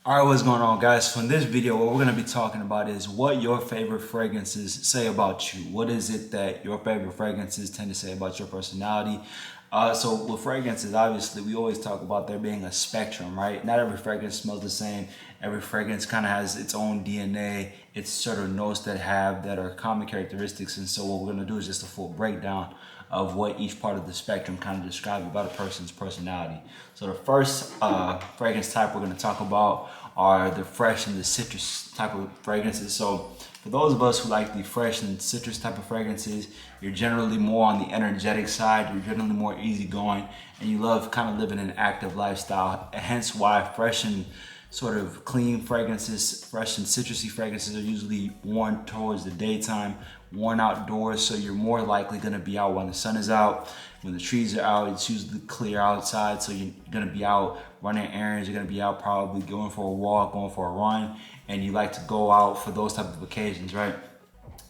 All right, what's going on, guys? So in this video, what we're going to be talking about is what your favorite fragrances say about you. What is it that your favorite fragrances tend to say about your personality? So with fragrances, obviously, we always talk about there being a spectrum, right? Not every fragrance smells the same. Every fragrance kind of has its own DNA, its certain notes that are common characteristics. And so what we're going to do is just a full breakdown of what each part of the spectrum kind of describes about a person's personality. So the first fragrance type we're going to talk about are the fresh and the citrus type of fragrances. So for those of us who like the fresh and citrus type of fragrances, you're generally more on the energetic side, you're generally more easygoing, and you love kind of living an active lifestyle. Hence why fresh and sort of clean fragrances, fresh and citrusy fragrances are usually worn towards the daytime, worn outdoors, so you're more likely going to be out when the sun is out. When the trees are out, it's usually clear outside, so you're going to be out running errands, you're going to be out probably going for a walk, going for a run, and you like to go out for those type of occasions, right?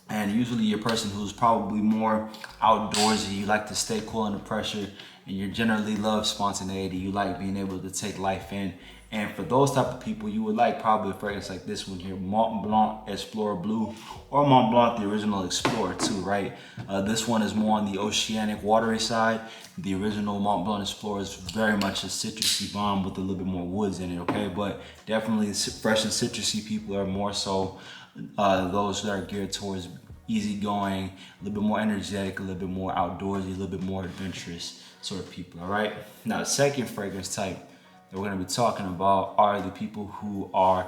And usually you're a person who's probably more outdoorsy, you like to stay cool under pressure, and you generally love spontaneity, you like being able to take life in. And for those type of people, you would like probably a fragrance like this one here, Mont Blanc Explorer Blue, or Mont Blanc, the original Explorer too, right? This one is more on the oceanic, watery side. The original Mont Blanc Explorer is very much a citrusy bomb with a little bit more woods in it, okay? But definitely fresh and citrusy people are more so those that are geared towards easygoing, a little bit more energetic, a little bit more outdoorsy, a little bit more adventurous sort of people, all right? Now, the second fragrance type that we're going to be talking about are the people who are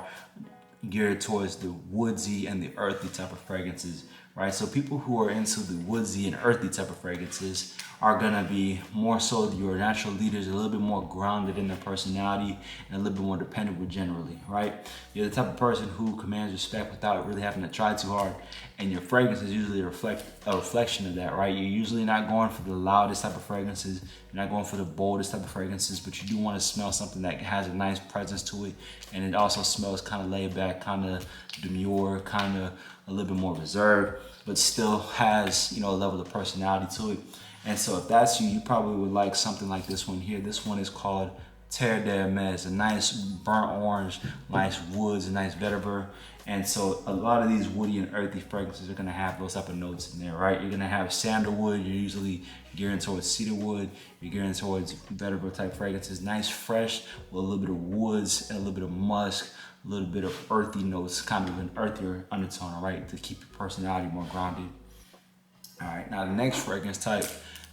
geared towards the woodsy and the earthy type of fragrances, right? So people who are into the woodsy and earthy type of fragrances are gonna be more so your natural leaders, a little bit more grounded in their personality and a little bit more dependable generally, right? You're the type of person who commands respect without really having to try too hard, and your fragrance is usually a reflection of that, right? You're usually not going for the loudest type of fragrances, you're not going for the boldest type of fragrances, but you do want to smell something that has a nice presence to it, and it also smells kind of laid back, kind of demure, kind of a little bit more reserved, but still has, a level of personality to it. And so if that's you, you probably would like something like this one here. This one is called Terre d'Hermes, a nice burnt orange, nice woods, a nice vetiver. And so a lot of these woody and earthy fragrances are gonna have those type of notes in there, right? You're gonna have sandalwood, you're usually gearing towards cedarwood, you're gearing towards vetiver type fragrances, nice fresh with a little bit of woods and a little bit of musk, a little bit of earthy notes, kind of an earthier undertone, all right, to keep your personality more grounded. All right, now the next fragrance type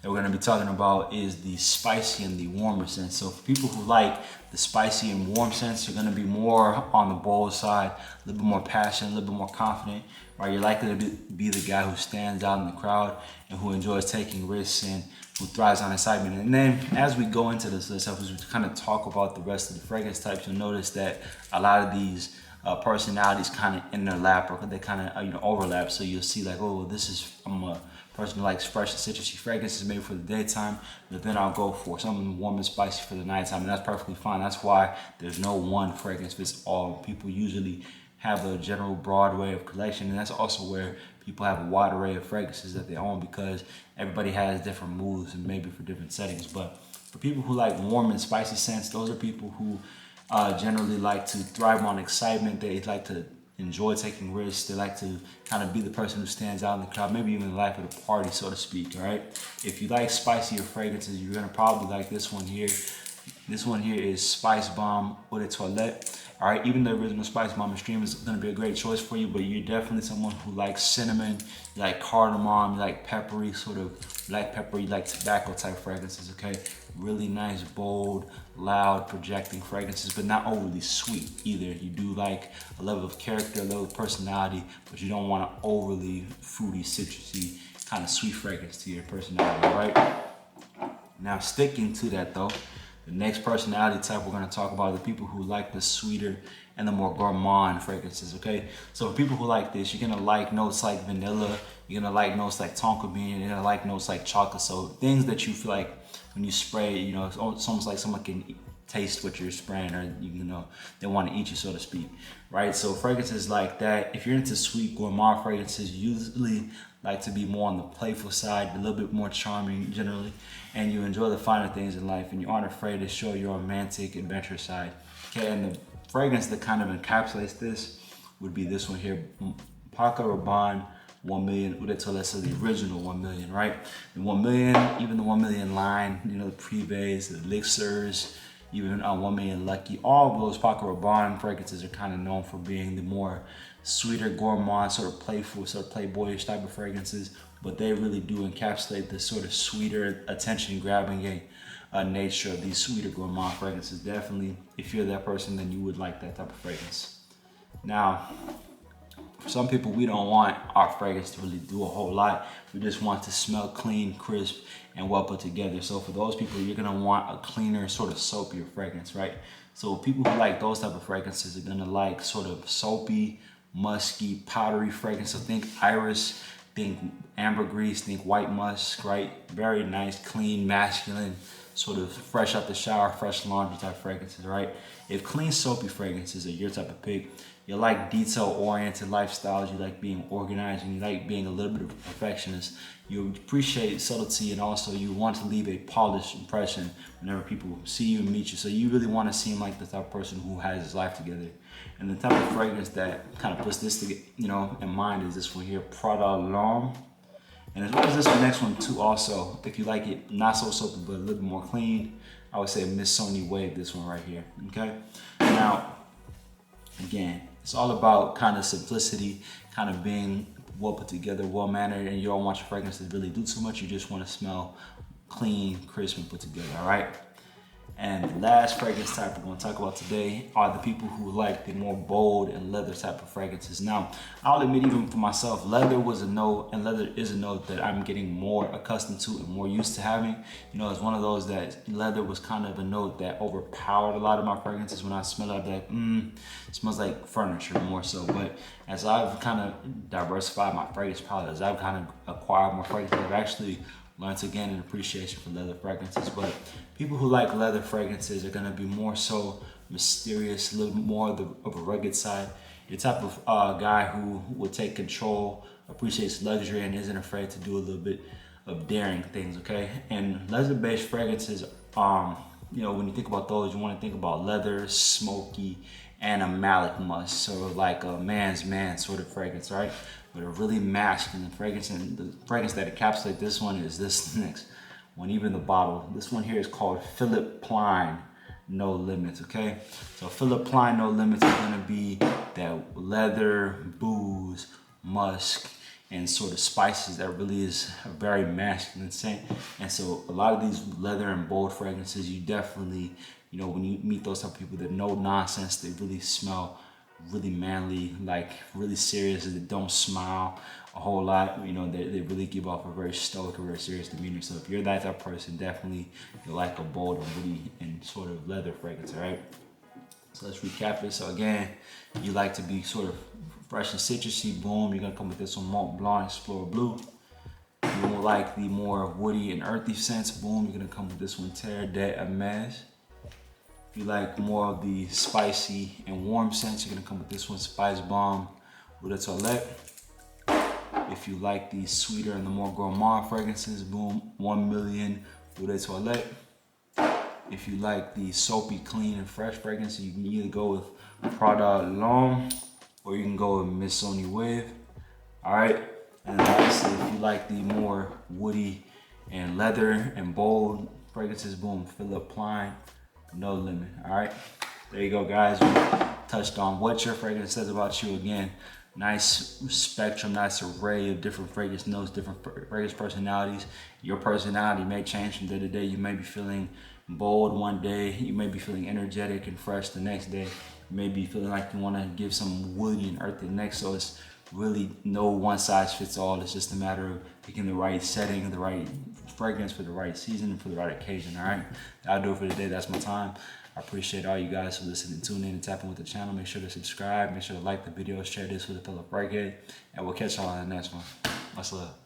that we're going to be talking about is the spicy and the warmer scent. So for people who like the spicy and warm scents, you're going to be more on the bold side, a little bit more passionate, a little bit more confident, right? You're likely to be the guy who stands out in the crowd and who enjoys taking risks and who thrives on excitement. And then as we go into this list, as we kind of talk about the rest of the fragrance types, you'll notice that a lot of these personalities kind of interlap, or they kind of overlap. So you'll see like, oh, I'm a person who likes fresh and citrusy fragrances maybe for the daytime, but then I'll go for something warm and spicy for the nighttime, and that's perfectly fine. That's why there's no one fragrance fits all. People usually have a general broad way of collection, and that's also where people have a wide array of fragrances that they own, because everybody has different moods and maybe for different settings. But for people who like warm and spicy scents, those are people who generally like to thrive on excitement. They like to enjoy taking risks. They like to kind of be the person who stands out in the crowd, maybe even the life of the party, so to speak, all right? If you like spicier fragrances, you're gonna probably like this one here. This one here is Spice Bomb Eau de Toilette. All right, even the original Spice Bomb Extreme is gonna be a great choice for you, but you're definitely someone who likes cinnamon, you like cardamom, you like peppery, sort of black pepper, you like tobacco type fragrances, okay? Really nice, bold, loud, projecting fragrances, but not overly sweet either. You do like a level of character, a level of personality, but you don't want an overly fruity, citrusy, kind of sweet fragrance to your personality, all right? Now, sticking to that though, the next personality type we're going to talk about are the people who like the sweeter and the more gourmand fragrances, okay? So for people who like this, you're going to like notes like vanilla, you're going to like notes like tonka bean, you're going to like notes like chocolate. So things that you feel like when you spray, it's almost like someone can taste what you're spraying, or they want to eat you, so to speak, right? So fragrances like that, if you're into sweet gourmand fragrances, you usually like to be more on the playful side, a little bit more charming generally, and you enjoy the finer things in life, and you aren't afraid to show your romantic adventure side. Okay, and the fragrance that kind of encapsulates this would be this one here, Paco Rabanne 1 million Eau de Toilette, so the original 1 million, right? The 1 million, even the 1 million line, the Privés, the Elixirs, even 1 million Lucky, all of those Paco Rabanne fragrances are kind of known for being the more sweeter, gourmand, sort of playful, sort of playboyish type of fragrances, but they really do encapsulate the sort of sweeter, attention-grabbing nature of these sweeter gourmand fragrances. Definitely, if you're that person, then you would like that type of fragrance. Now, for some people, we don't want our fragrance to really do a whole lot. We just want to smell clean, crisp, and well put together. So for those people, you're gonna want a cleaner, sort of soapier fragrance, right? So people who like those type of fragrances are gonna like sort of soapy, musky, powdery fragrance. So think iris, think ambergris, think white musk, right? Very nice, clean, masculine, sort of fresh out the shower, fresh laundry type fragrances, right? If clean, soapy fragrances are your type of pick, you like detail-oriented lifestyles, you like being organized, and you like being a little bit of a perfectionist, you appreciate subtlety, and also you want to leave a polished impression whenever people see you and meet you. So you really want to seem like the type of person who has his life together. And the type of fragrance that kind of puts this together, in mind is this one here, Prada L'Homme. And as well as this next one too, also, if you like it not so soapy but a little bit more clean, I would say Miss Sony Wave, this one right here, okay? Now, again, it's all about kind of simplicity, kind of being well put together, well mannered, and you don't want your fragrance to really do too much. You just want to smell clean, crisp, and put together, all right? And the last fragrance type we're going to talk about today are the people who like the more bold and leather type of fragrances. Now, I'll admit, even for myself, leather was a note, and leather is a note that I'm getting more accustomed to and more used to having. It's one of those that leather was kind of a note that overpowered a lot of my fragrances. When I smell it, I'd be like, it smells like furniture more so. But as I've kind of diversified my fragrance palette, as I've kind of acquired more fragrances, I've actually learn to gain an appreciation for leather fragrances. But people who like leather fragrances are gonna be more so mysterious, a little more of a rugged side. You're the type of guy who will take control, appreciates luxury, and isn't afraid to do a little bit of daring things, okay? And leather-based fragrances, when you think about those, you wanna think about leather, smoky, and a malic musk, sort of like a man's man sort of fragrance, right? But a really masculine fragrance, and the fragrance that encapsulates this one is this next one, even the bottle. This one here is called Philip Plein No Limits, okay? So Philip Plein No Limits is gonna be that leather, booze, musk, and sort of spices that really is a very masculine scent. And so a lot of these leather and bold fragrances, you definitely, when you meet those type of people, that no nonsense, they really smell really manly, like really serious, they don't smile a whole lot, they really give off a very stoic, a very serious demeanor. So if you're that type of person, definitely you like a bold and really and sort of leather fragrance, all right? So let's recap it. So again, you like to be sort of fresh and citrusy, boom, you're gonna come with this one, Mont Blanc Explorer Blue. You will like the more woody and earthy scents, boom, you're gonna come with this one, Terre de Hermès. If you like more of the spicy and warm scents, you're gonna come with this one, Spice Bomb Eau de Toilette. If you like the sweeter and the more gourmand fragrances, boom, 1 million Eau de Toilette. If you like the soapy, clean, and fresh fragrance, you can either go with Prada L'Homme or you can go with Miss Sony Wave. All right, and lastly, if you like the more woody and leather and bold fragrances, boom, Philip Plein No Limit. All right, there you go, guys. We touched on what your fragrance says about you. Again, nice spectrum, nice array of different fragrance notes, different fragrance personalities. Your personality may change from day to day. You may be feeling bold one day, you may be feeling energetic and fresh the next day. You may be feeling like you want to give some woody and earthy next. So it's really no one size fits all. It's just a matter of picking the right setting, the right fragrance for the right season, for the right occasion. All right, that'll do it for today. That's my time. I appreciate all you guys for listening, tuning in, and tapping with the channel. Make sure to subscribe. Make sure to like the video, share this with a fellow breakhead, and we'll catch y'all on the next one. Much love.